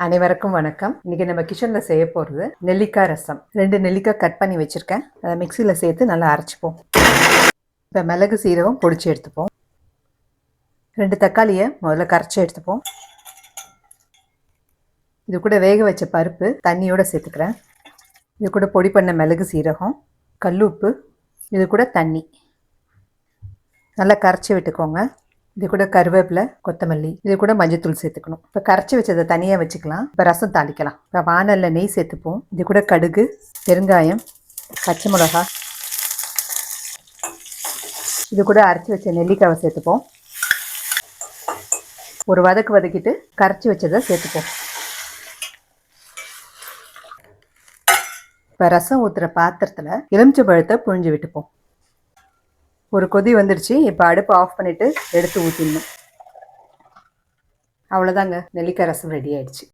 அனைவருக்கும் வணக்கம். இன்னைக்கு நம்ம கிச்சனில் செய்ய போகிறது நெல்லிக்காய் ரசம். 2 நெல்லிக்காய் கட் பண்ணி வச்சுருக்கேன். அதை மிக்சியில் சேர்த்து நல்லா அரைச்சிப்போம். இப்போ மிளகு சீரகம் பொடிச்சு எடுத்துப்போம். 2 தக்காளியை முதல்ல கரைச்சி எடுத்துப்போம். இது கூட வேக வச்ச பருப்பு தண்ணியோடு சேர்த்துக்கிறேன். இது கூட பொடி பண்ண மிளகு சீரகம், கல்லுப்பு, இது கூட தண்ணி நல்லா கரைச்சி விட்டுக்கோங்க. இது கூட கருவேப்பிலை, கொத்தமல்லி, இது கூட மஞ்சத்தூள் சேர்த்துக்கணும். இப்போ கரைச்சி வச்சதை தனியாக வச்சுக்கலாம். இப்போ ரசம் தாளிக்கலாம். இப்போ வானலில் நெய் சேர்த்துப்போம். இது கூட கடுகு, பெருங்காயம், பச்சை மிளகா, இது கூட அரைச்சி வச்ச நெல்லிக்காவை சேர்த்துப்போம். ஒரு வதக்கிட்டு கரைச்சி வச்சதை சேர்த்துப்போம். இப்போ ரசம் ஊற்றுற பாத்திரத்தில் எலுமிச்சை பழத்தை புழிஞ்சு விட்டுப்போம். ஒரு கொதி வந்துடுச்சு. இப்போ அடுப்பு ஆஃப் பண்ணிவிட்டு எடுத்து ஊற்றிடணும். அவ்வளோதாங்க, நெல்லிக்காய் ரசம் ரெடி ஆயிடுச்சு.